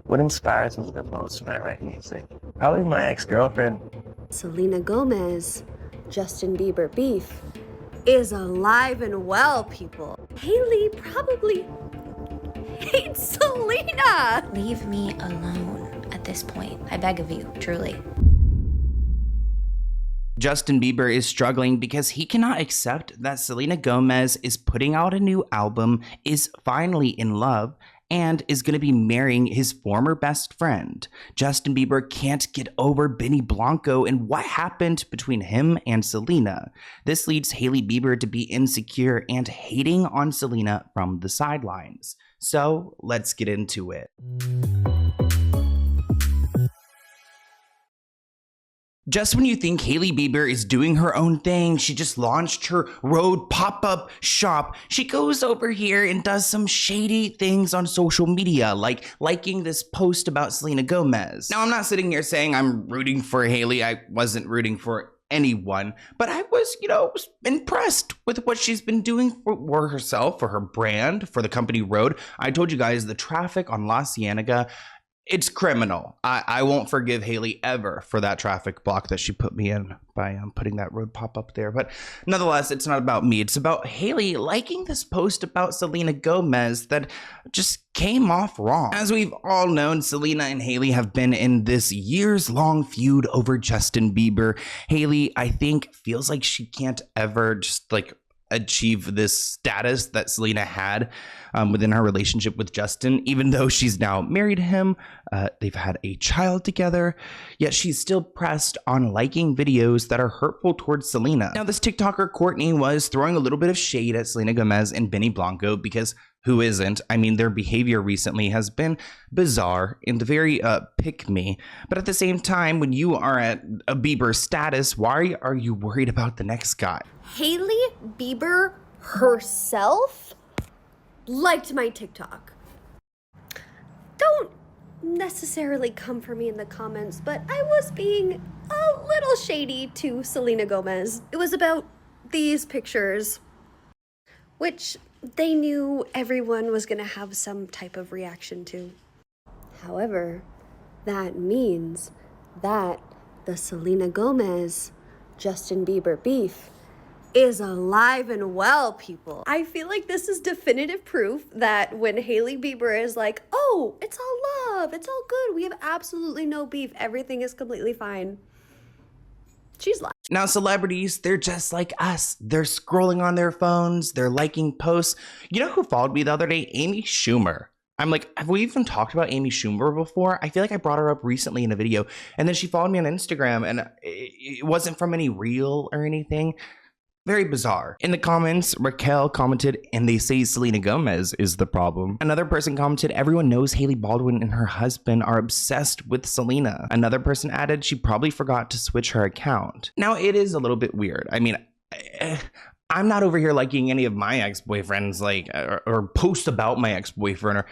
What inspires me the most when I write music? Probably my ex-girlfriend. Selena Gomez, Justin Bieber beef is alive and well, people. Hailey probably hates Selena. Leave me alone at this point. I beg of you, truly. Justin Bieber is struggling because he cannot accept that Selena Gomez is putting out a new album, is finally in love, and is going to be marrying his former best friend. Justin Bieber can't get over Benny Blanco and what happened between him and Selena. This leads Hailey Bieber to be insecure and hating on Selena from the sidelines. So let's get into it. Just when you think Hailey Bieber is doing her own thing, she just launched her road pop-up shop, she goes over here and does some shady things on social media, like liking this post about Selena Gomez. Now, I'm not sitting here saying I'm rooting for Hailey. I wasn't rooting for anyone, but I was, impressed with what she's been doing for herself, for her brand, for the company Road. I told you guys the traffic on La Cienega, it's criminal. I won't forgive Hailey ever for that traffic block that she put me in by putting that road pop up there. But nonetheless, it's not about me. It's about Hailey liking this post about Selena Gomez that just came off wrong. As we've all known, Selena and Hailey have been in this years-long feud over Justin Bieber. Hailey, I think, feels like she can't ever just achieve this status that Selena had within her relationship with Justin, even though she's now married him. They've had a child together, yet she's still pressed on liking videos that are hurtful towards Selena. Now, this TikToker Courtney was throwing a little bit of shade at Selena Gomez and Benny Blanco because who isn't? I mean, their behavior recently has been bizarre and very pick me. But at the same time, when you are at a Bieber status, why are you worried about the next guy? Hailey Bieber herself liked my TikTok. Don't necessarily come for me in the comments, but I was being a little shady to Selena Gomez. It was about these pictures, which they knew everyone was going to have some type of reaction to. However, that means that the Selena Gomez, Justin Bieber beef is alive and well, people. I feel like this is definitive proof that when Hailey Bieber is like, oh, it's all love, it's all good, we have absolutely no beef, everything is completely fine, she's lying. Now, celebrities, they're just like us. They're scrolling on their phones, they're liking posts. You know who followed me the other day? Amy Schumer. I'm like, have we even talked about Amy Schumer before? I feel like I brought her up recently in a video, and then she followed me on Instagram, and it wasn't from any reel or anything. Very bizarre. In the comments, Raquel commented, and they say Selena Gomez is the problem. Another person commented, everyone knows Hailey Baldwin and her husband are obsessed with Selena. Another person added, she probably forgot to switch her account. Now, it is a little bit weird. I mean, I'm not over here liking any of my ex-boyfriends, or post about my ex-boyfriend, or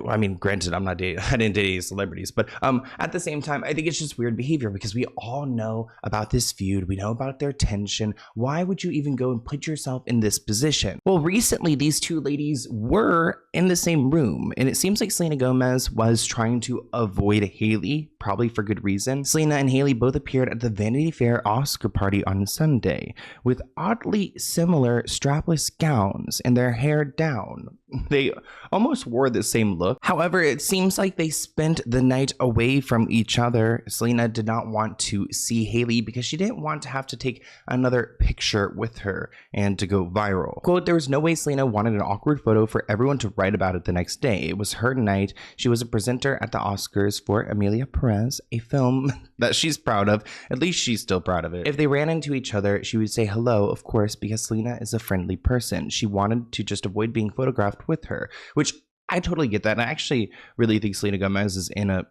I mean, granted, I didn't date any celebrities, but at the same time, I think it's just weird behavior because we all know about this feud. We know about their tension. Why would you even go and put yourself in this position? Well, recently, these two ladies were in the same room, and it seems like Selena Gomez was trying to avoid Hailey, probably for good reason. Selena and Hailey both appeared at the Vanity Fair Oscar party on Sunday with oddly similar strapless gowns and their hair down. They almost wore the same look. However, it seems like they spent the night away from each other. Selena did not want to see Hailey because she didn't want to have to take another picture with her and to go viral. Quote, there was no way Selena wanted an awkward photo for everyone to write about it the next day. It was her night. She was a presenter at the Oscars for Emilia Perez, a film that she's proud of. At least she's still proud of it. If they ran into each other, she would say hello, of course, because Selena is a friendly person. She wanted to just avoid being photographed with her, which I totally get that. And I actually really think Selena Gomez is in a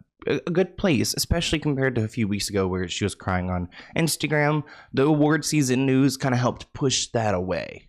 good place, especially compared to a few weeks ago where she was crying on Instagram. The award season news kind of helped push that away.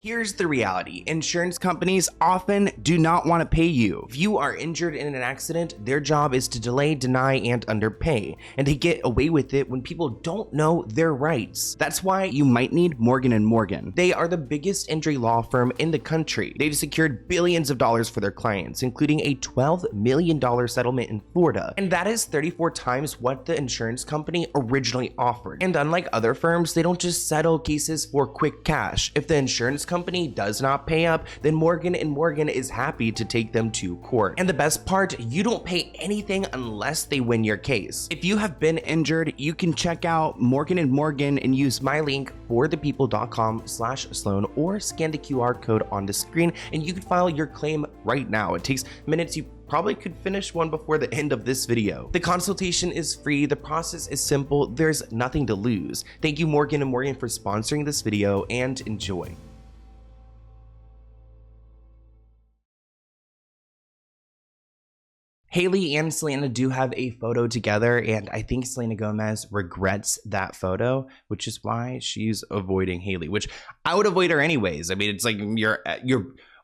Here's the reality. Insurance companies often do not want to pay you. If you are injured in an accident, their job is to delay, deny, and underpay. And they get away with it when people don't know their rights. That's why you might need Morgan & Morgan. They are the biggest injury law firm in the country. They've secured billions of dollars for their clients, including a $12 million settlement in Florida. And that is 34 times what the insurance company originally offered. And unlike other firms, they don't just settle cases for quick cash. If the insurance company does not pay up, then Morgan & Morgan is happy to take them to court. And the best part, you don't pay anything unless they win your case. If you have been injured, you can check out Morgan & Morgan and use my link forthepeople.com/Sloan or scan the QR code on the screen and you can file your claim right now. It takes minutes. You probably could finish one before the end of this video. The consultation is free. The process is simple. There's nothing to lose. Thank you, Morgan & Morgan, for sponsoring this video, and enjoy. HAILEY and Selena do have a photo together, and I think Selena Gomez regrets that photo, which is why she's avoiding HAILEY, which I would avoid her anyways. I mean, it's like your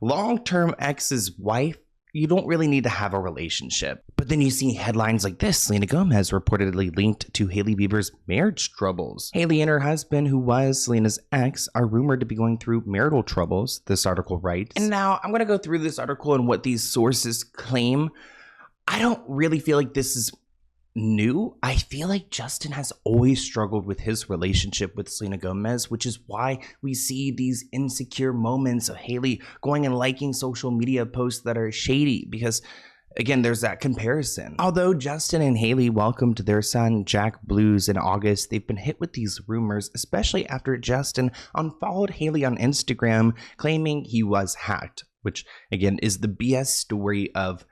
long-term ex's wife. You don't really need to have a relationship. But then you see headlines like this. Selena Gomez reportedly linked to Hailey Bieber's marriage troubles. HAILEY and her husband, who was Selena's ex, are rumored to be going through marital troubles, this article writes. And now I'm going to go through this article and what these sources claim. I don't really feel like this is new. I feel like Justin has always struggled with his relationship with Selena Gomez, which is why we see these insecure moments of HAILEY going and liking social media posts that are shady, because again, there's that comparison. Although Justin and HAILEY welcomed their son Jack Blues in August, they've been hit with these rumors, especially after Justin unfollowed HAILEY on Instagram, claiming he was hacked, which again is the BS story of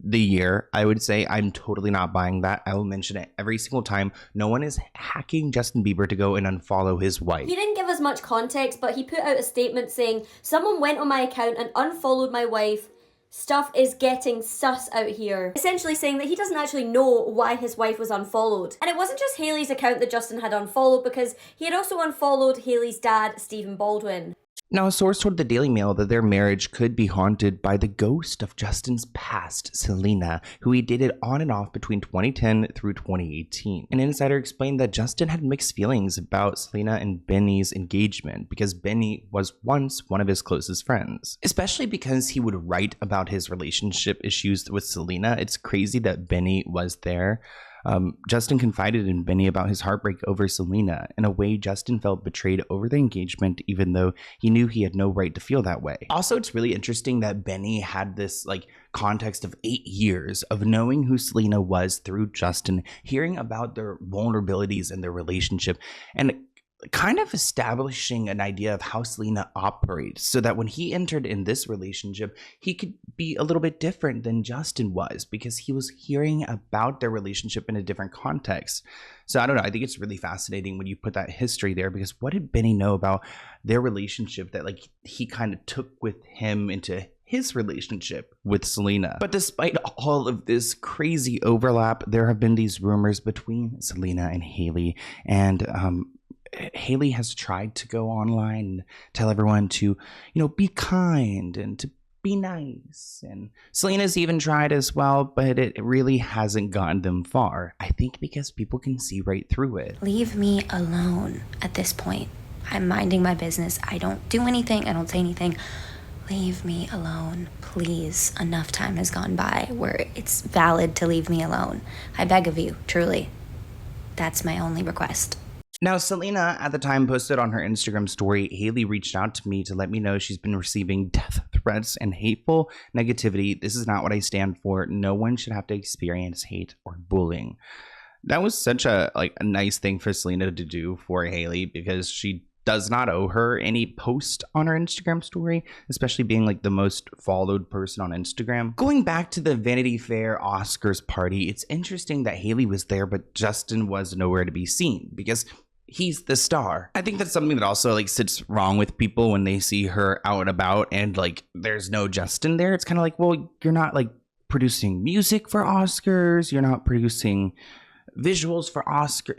the year. I would say I'm totally not buying that. I will mention it every single time. No one is hacking Justin Bieber to go and unfollow his wife. He didn't give us much context, but he put out a statement saying, "Someone went on my account and unfollowed my wife. Stuff is getting sus out here." Essentially saying that he doesn't actually know why his wife was unfollowed. And it wasn't just HAILEY's account that Justin had unfollowed, because he had also unfollowed HAILEY's dad, Stephen Baldwin. Now, a source told the Daily Mail that their marriage could be haunted by the ghost of Justin's past, Selena, who he dated on and off between 2010 through 2018. An insider explained that Justin had mixed feelings about Selena and Benny's engagement because Benny was once one of his closest friends. Especially because he would write about his relationship issues with Selena. It's crazy that Benny was there. Justin confided in Benny about his heartbreak over Selena. In a way, Justin felt betrayed over the engagement, even though he knew he had no right to feel that way. Also, it's really interesting that Benny had this context of 8 years of knowing who Selena was through Justin, hearing about their vulnerabilities in their relationship, and kind of establishing an idea of how Selena operates, so that when he entered in this relationship, he could be a little bit different than Justin was, because he was hearing about their relationship in a different context. So I don't know, I think it's really fascinating when you put that history there, because what did Benny know about their relationship that he kind of took with him into his relationship with Selena? But despite all of this crazy overlap, there have been these rumors between Selena and HAILEY, and HAILEY has tried to go online and tell everyone to, be kind and to be nice. And Selena's even tried as well, but it really hasn't gotten them far. I think because people can see right through it. Leave me alone at this point. I'm minding my business. I don't do anything. I don't say anything. Leave me alone, please. Enough time has gone by where it's valid to leave me alone. I beg of you, truly. That's my only request. Now, Selena at the time posted on her Instagram story, HAILEY reached out to me to let me know she's been receiving death threats and hateful negativity. This is not what I stand for. No one should have to experience hate or bullying. That was such a nice thing for Selena to do for HAILEY, because she does not owe her any post on her Instagram story, especially being the most followed person on Instagram. Going back to the Vanity Fair Oscars party, it's interesting that HAILEY was there, but Justin was nowhere to be seen, because he's the star. I think that's something that also sits wrong with people when they see her out and about and there's no Justin there. It's kind of well, you're not producing music for Oscars. You're not producing visuals for Oscar.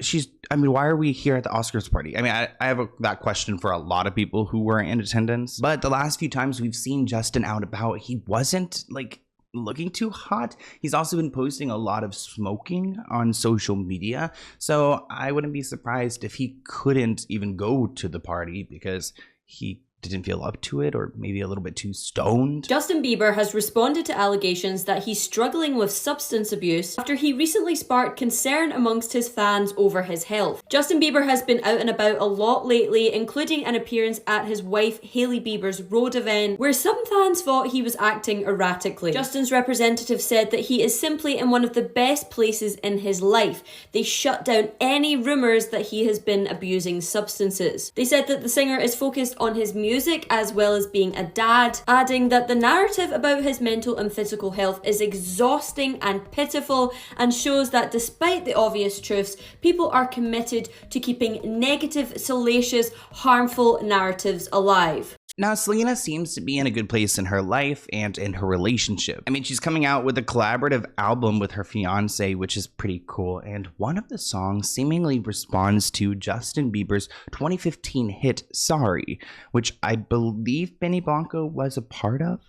Why are we here at the Oscars party? I mean, I have that question for a lot of people who were in attendance. But the last few times we've seen Justin out about, he wasn't like looking too hot. He's also been posting a lot of smoking on social media. So I wouldn't be surprised if he couldn't even go to the party because he didn't feel up to it, or maybe a little bit too stoned. Justin Bieber has responded to allegations that he's struggling with substance abuse after he recently sparked concern amongst his fans over his health. Justin Bieber has been out and about a lot lately, including an appearance at his wife Hailey Bieber's road event, where some fans thought he was acting erratically. Justin's representative said that he is simply in one of the best places in his life. They shut down any rumors that he has been abusing substances. They said that the singer is focused on his music as well as being a dad, adding that the narrative about his mental and physical health is exhausting and pitiful and shows that despite the obvious truths, people are committed to keeping negative, salacious, harmful narratives alive. Now, Selena seems to be in a good place in her life and in her relationship. I mean, she's coming out with a collaborative album with her fiance, which is pretty cool. And one of the songs seemingly responds to Justin Bieber's 2015 hit, Sorry, which I believe BLANCO was a part of.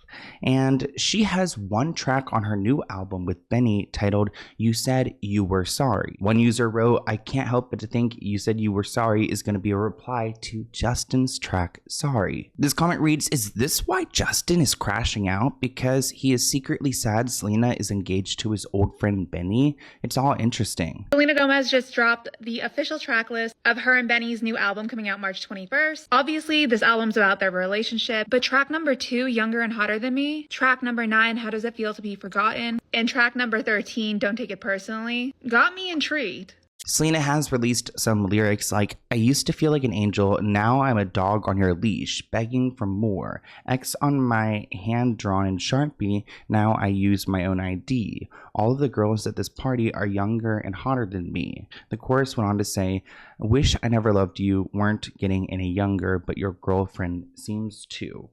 And she has one track on her new album with Benny titled, You Said You Were Sorry. One user wrote, I can't help but to think You Said You Were Sorry is going to be a reply to Justin's track, Sorry. This comment reads, is this why Justin is crashing out? Because he is secretly sad Selena is engaged to his old friend Benny? It's all interesting. Selenagomez just dropped the official track list of her and Benny's new album coming out March 21st. Obviously, this album's about their relationship, but track number 2, Younger and Hotter Than Me, track number 9, How Does It Feel to Be Forgotten, and track number 13, Don't Take It Personally, got me intrigued. Selena has released some lyrics like, I used to feel like an angel, now I'm a dog on your leash, begging for more. X on my hand drawn in Sharpie, now I use my own ID. All of the girls at this party are younger and hotter than me. The chorus went on to say, wish I never loved you, weren't getting any younger, but your girlfriend seems to.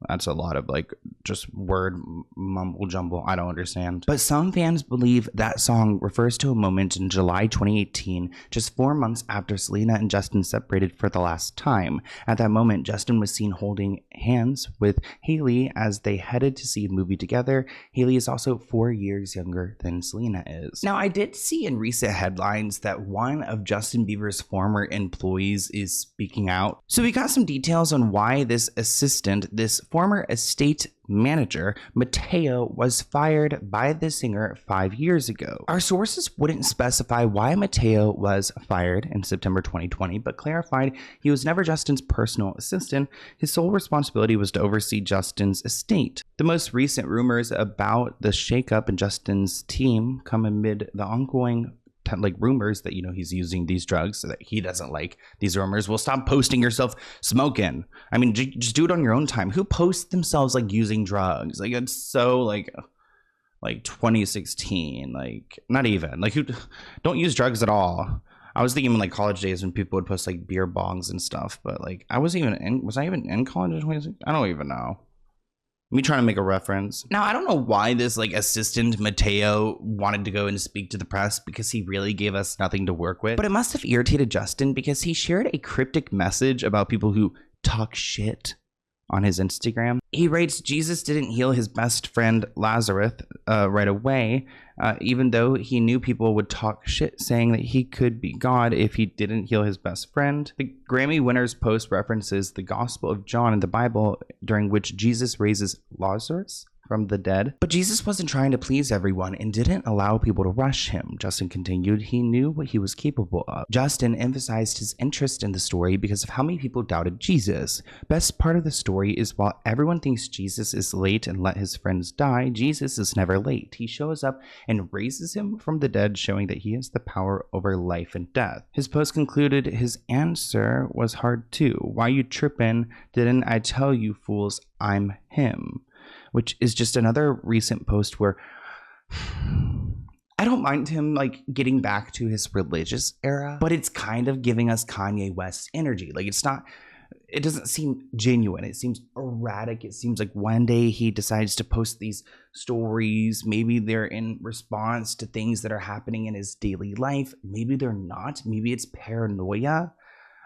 That's a lot of like just word mumble jumble. I don't understand. But some fans believe that song refers to a moment in July 2018, just 4 months after Selena and Justin separated for the last time. At that moment, Justin was seen holding hands with Hailey as they headed to see a movie together. Hailey is also 4 years younger than Selena is. Now, I did see in recent headlines that one of Justin Bieber's former employees is speaking out. So we got some details on why this assistant, this former estate manager, Mateo, was fired by the singer 5 years ago. Our sources wouldn't specify why Mateo was fired in September 2020, but clarified he was never Justin's personal assistant. His sole responsibility was to oversee Justin's estate. The most recent rumors about the shakeup in Justin's team come amid the ongoing rumors that, he's using these drugs that he doesn't like. These rumors will stop posting yourself smoking. I mean, just do it on your own time. Who posts themselves using drugs? It's so like 2016, not even who don't use drugs at all. I was thinking in college days when people would post beer bongs and stuff, but was I even in college in 2016? I don't even know. Me trying to make a reference. Now, I don't know why this assistant Mateo wanted to go and speak to the press, because he really gave us nothing to work with. But it must have irritated Justin because he shared a cryptic message about people who talk shit on his Instagram. He writes, Jesus didn't heal his best friend Lazarus right away, even though he knew people would talk shit, saying that he could be God if he didn't heal his best friend. The Grammy winner's post references the Gospel of John in the Bible, during which Jesus raises Lazarus from the dead. But Jesus wasn't trying to please everyone and didn't allow people to rush him. Justin continued, he knew what he was capable of. Justin emphasized his interest in the story because of how many people doubted Jesus. Best part of the story is while everyone thinks Jesus is late and let his friends die, Jesus is never late. He shows up and raises him from the dead, showing that he has the power over life and death. His post concluded, his answer was hard too. Why you trippin'? Didn't I tell you fools I'm him? Which is just another recent post where I don't mind him getting back to his religious era, but it's kind of giving us Kanye West energy. It's not it doesn't seem genuine. It seems erratic. It seems like one day he decides to post these stories. Maybe they're in response to things that are happening in his daily life. Maybe they're not. Maybe it's paranoia.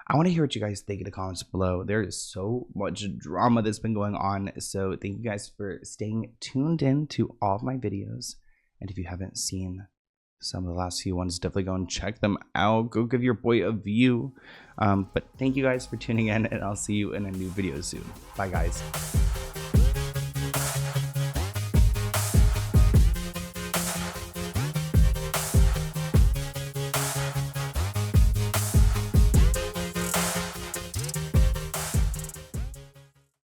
I want to hear what you guys think in the comments below. There is so much drama that's been going on. So thank you guys for staying tuned in to all of my videos. And if you haven't seen some of the last few ones, definitely go and check them out. Go give your boy a view. But thank you guys for tuning in, and I'll see you in a new video soon. Bye, guys.